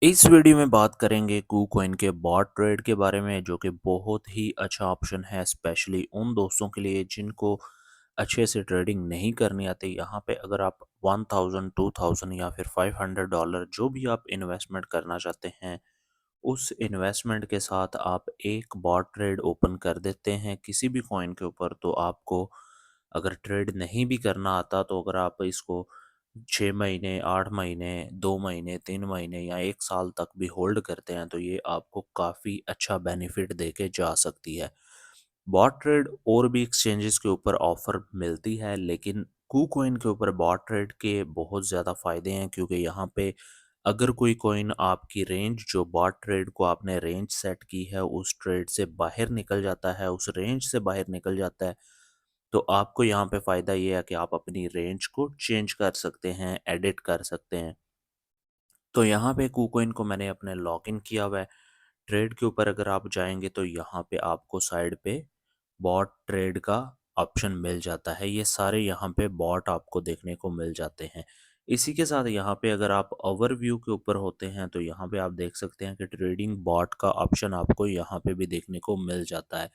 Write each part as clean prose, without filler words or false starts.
इस वीडियो में बात करेंगे कूकॉइन के बॉट ट्रेड के बारे में जो कि बहुत ही अच्छा ऑप्शन है स्पेशली उन दोस्तों के लिए जिनको अच्छे से ट्रेडिंग नहीं करनी आती। यहाँ पे अगर आप 1000 2000 या फिर $500 जो भी आप इन्वेस्टमेंट करना चाहते हैं उस इन्वेस्टमेंट के साथ आप एक बॉट ट्रेड ओपन कर देते हैं किसी भी कॉइन के ऊपर। तो आपको अगर ट्रेड नहीं भी करना आता तो अगर आप इसको 6 महीने 8 महीने 2 महीने 3 महीने या 1 साल तक भी होल्ड करते हैं तो ये आपको काफ़ी अच्छा बेनिफिट दे के जा सकती है। बॉट ट्रेड और भी एक्सचेंजेस के ऊपर ऑफर मिलती है लेकिन कूकॉइन के ऊपर बॉट ट्रेड के बहुत ज़्यादा फ़ायदे हैं क्योंकि यहाँ पे अगर कोई कॉइन आपकी रेंज जो बॉट ट्रेड को आपने रेंज सेट की है उस ट्रेड से बाहर निकल जाता है, उस रेंज से बाहर निकल जाता है, तो आपको यहाँ पे फ़ायदा ये है कि आप अपनी रेंज को चेंज कर सकते हैं, एडिट कर सकते हैं। तो यहाँ पे कूकॉइन को मैंने अपने लॉगिन किया हुआ है। ट्रेड के ऊपर अगर आप जाएंगे तो यहाँ पे आपको साइड पे बॉट ट्रेड का ऑप्शन मिल जाता है। ये सारे यहाँ पे बॉट आपको देखने को मिल जाते हैं। इसी के साथ यहाँ पे अगर आप ओवरव्यू के ऊपर होते हैं तो यहाँ पे आप देख सकते हैं कि ट्रेडिंग बॉट का ऑप्शन आपको यहाँ पे भी देखने को मिल जाता है।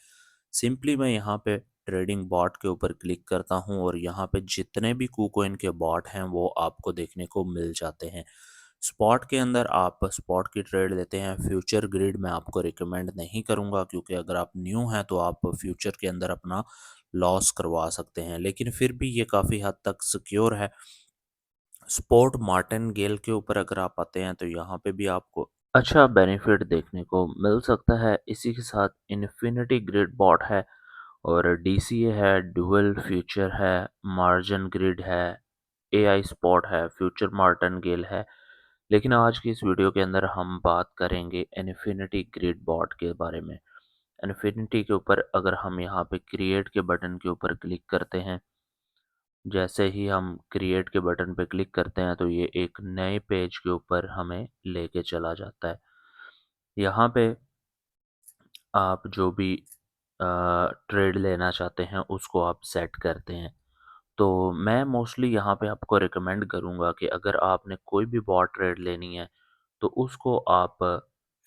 सिंपली मैं यहाँ पे ट्रेडिंग बॉट के ऊपर क्लिक करता हूँ और यहाँ पे जितने भी कूकॉइन के बॉट हैं वो आपको देखने को मिल जाते हैं। स्पॉट के अंदर आप स्पॉट की ट्रेड लेते हैं। फ्यूचर ग्रिड मैं आपको रिकमेंड नहीं करूंगा क्योंकि अगर आप न्यू हैं तो आप फ्यूचर के अंदर अपना लॉस करवा सकते हैं, लेकिन फिर भी ये काफ़ी हद तक सिक्योर है। स्पॉट मार्टिन गेल के ऊपर अगर आप आते हैं तो यहाँ पे भी आपको अच्छा बेनिफिट देखने को मिल सकता है। इसी के साथ इन्फिनिटी ग्रिड बॉट है और डीसीए है, डुअल फ्यूचर है, मार्जिन ग्रिड है, एआई स्पॉट है, फ्यूचर मार्टिन गेल है। लेकिन आज की इस वीडियो के अंदर हम बात करेंगे इन्फिनिटी ग्रिड बॉट के बारे में। इन्फिनिटी के ऊपर अगर हम यहाँ पे क्रिएट के बटन के ऊपर क्लिक करते हैं, जैसे ही हम क्रिएट के बटन पे क्लिक करते हैं तो ये एक नए पेज के ऊपर हमें लेके चला जाता है। यहाँ पे आप जो भी ट्रेड लेना चाहते हैं उसको आप सेट करते हैं। तो मैं मोस्टली यहाँ पे आपको रिकमेंड करूँगा कि अगर आपने कोई भी बॉट ट्रेड लेनी है तो उसको आप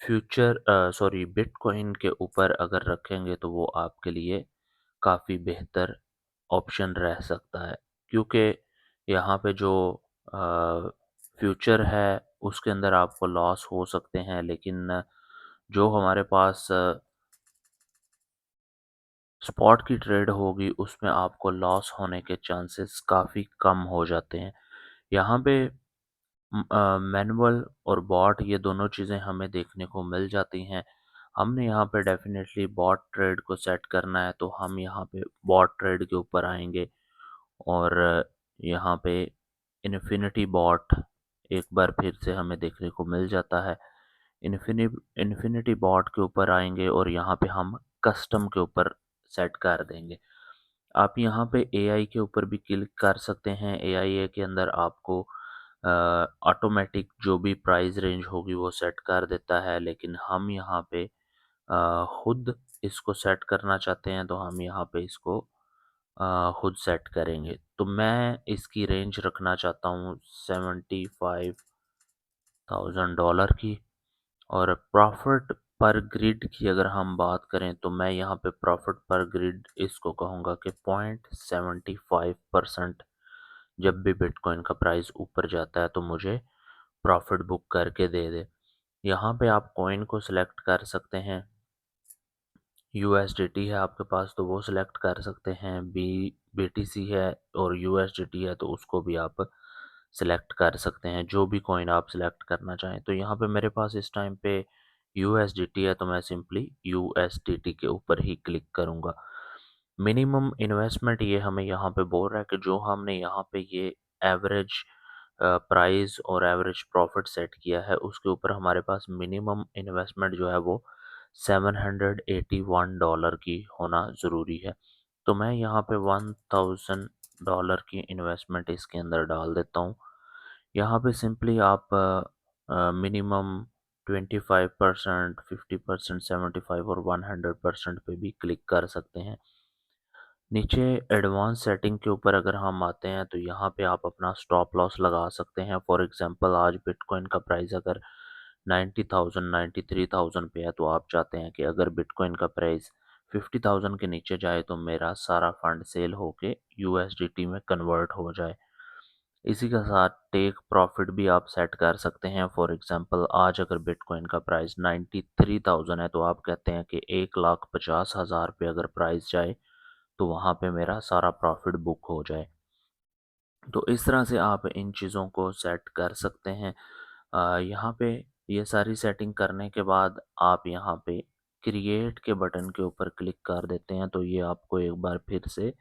सॉरी बिटकॉइन के ऊपर अगर रखेंगे तो वो आपके लिए काफ़ी बेहतर ऑप्शन रह सकता है। क्योंकि यहाँ पे जो फ्यूचर है उसके अंदर आपको लॉस हो सकते हैं, लेकिन जो हमारे पास स्पॉट की ट्रेड होगी उसमें आपको लॉस होने के चांसेस काफ़ी कम हो जाते हैं। यहाँ पे मैनुअल और बॉट ये दोनों चीज़ें हमें देखने को मिल जाती हैं। हमने यहाँ पे डेफ़िनेटली बॉट ट्रेड को सेट करना है तो हम यहाँ पे बॉट ट्रेड के ऊपर आएँगे और यहाँ पे इन्फिनिटी बॉट एक बार फिर से हमें देखने को मिल जाता है। इन्फिनि इन्फिनिटी बॉट के ऊपर आएँगे और यहाँ पे हम कस्टम के ऊपर सेट कर देंगे। आप यहाँ पे एआई के ऊपर भी क्लिक कर सकते हैं। एआई के अंदर आपको ऑटोमेटिक जो भी प्राइस रेंज होगी वो सेट कर देता है, लेकिन हम यहाँ पे खुद इसको सेट करना चाहते हैं तो हम यहाँ पे इसको खुद सेट करेंगे। तो मैं इसकी रेंज रखना चाहता हूँ $75,000 की। और प्रॉफिट पर ग्रिड की अगर हम बात करें तो मैं यहाँ पे प्रॉफिट पर ग्रिड इसको कहूँगा कि 0.75% जब भी बिटकॉइन का प्राइस ऊपर जाता है तो मुझे प्रॉफिट बुक करके दे दे। यहाँ पे आप कॉइन को सिलेक्ट कर सकते हैं। यूएसडीटी है आपके पास तो वो सिलेक्ट कर सकते हैं। बीटीसी है और यूएसडीटी है तो उसको भी आप सिलेक्ट कर सकते हैं, जो भी कॉइन आप सिलेक्ट करना चाहें। तो यहाँ पे मेरे पास इस टाइम पे यूएसडीटी है तो मैं सिंपली यूएसडीटी के ऊपर ही क्लिक करूँगा। मिनिमम इन्वेस्टमेंट ये हमें यहाँ पे बोल रहा है कि जो हमने यहाँ पे ये एवरेज प्राइस और एवरेज प्रॉफिट सेट किया है उसके ऊपर हमारे पास मिनिमम इन्वेस्टमेंट जो है वो $781 की होना ज़रूरी है। तो मैं यहाँ पे $1000 की इन्वेस्टमेंट इसके अंदर डाल देता हूँ। यहाँ पे सिंपली आप मिनिमम 25%, 50%, 75 और 100% पे भी क्लिक कर सकते हैं। नीचे एडवांस सेटिंग के ऊपर अगर हम आते हैं तो यहाँ पे आप अपना स्टॉप लॉस लगा सकते हैं। फॉर एग्जांपल आज बिटकॉइन का प्राइस अगर 90,000 93,000 पे है, तो आप चाहते हैं कि अगर बिटकॉइन का प्राइस 50,000 के नीचे जाए तो मेरा सारा फंड सेल होके यूएसडीटी में कन्वर्ट हो जाए। इसी के साथ टेक प्रॉफिट भी आप सेट कर सकते हैं। फॉर एग्जांपल आज अगर बिटकॉइन का प्राइस 93,000 है, तो आप कहते हैं कि 1,50,000 पे अगर प्राइस जाए तो वहाँ पे मेरा सारा प्रॉफिट बुक हो जाए। तो इस तरह से आप इन चीज़ों को सेट कर सकते हैं। यहाँ पे ये सारी सेटिंग करने के बाद आप यहाँ पे क्रिएट के बटन के ऊपर क्लिक कर देते हैं, तो ये आपको एक बार फिर से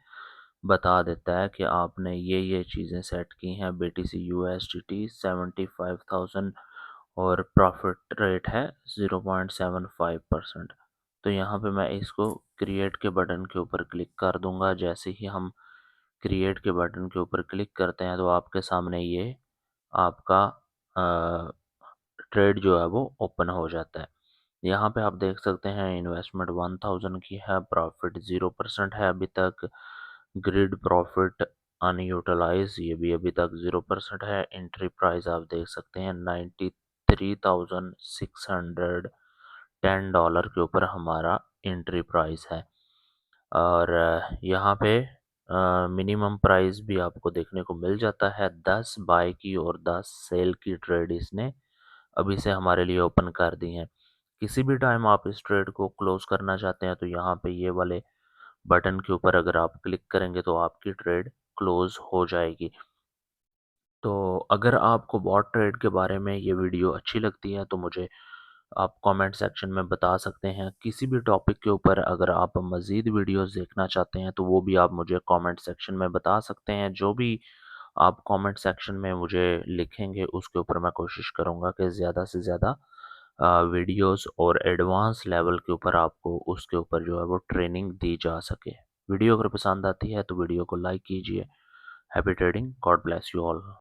बता देता है कि आपने ये चीज़ें सेट की हैं। BTC USDT 75,000 और प्रॉफिट रेट है 0.75%। तो यहाँ पे मैं इसको क्रिएट के बटन के ऊपर क्लिक कर दूंगा। जैसे ही हम क्रिएट के बटन के ऊपर क्लिक करते हैं तो आपके सामने ये आपका ट्रेड जो है वो ओपन हो जाता है। यहाँ पे आप देख सकते हैं इन्वेस्टमेंट 1000 की है, प्रॉफिट 0% है अभी तक। ग्रिड प्रॉफिट अनयूटिलाइज ये भी अभी तक 0% है। एंट्री प्राइस आप देख सकते हैं $93,610 के ऊपर हमारा एंट्री प्राइस है। और यहाँ पे मिनिमम प्राइस भी आपको देखने को मिल जाता है। 10 बाय की और 10 सेल की ट्रेड इसने अभी से हमारे लिए ओपन कर दी हैं। किसी भी टाइम आप इस ट्रेड को क्लोज करना चाहते हैं तो यहाँ पे ये वाले बटन के ऊपर अगर आप क्लिक करेंगे तो आपकी ट्रेड क्लोज हो जाएगी। तो अगर आपको बॉट ट्रेड के बारे में ये वीडियो अच्छी लगती है तो मुझे आप कमेंट सेक्शन में बता सकते हैं। किसी भी टॉपिक के ऊपर अगर आप मज़ीद वीडियोस देखना चाहते हैं तो वो भी आप मुझे कमेंट सेक्शन में बता सकते हैं। जो भी आप कमेंट सेक्शन में मुझे लिखेंगे उसके ऊपर मैं कोशिश करूँगा कि ज़्यादा से ज़्यादा वीडियोस और एडवांस लेवल के ऊपर आपको उसके ऊपर जो है वो ट्रेनिंग दी जा सके। वीडियो अगर पसंद आती है तो वीडियो को लाइक कीजिए। Happy trading, God bless you all.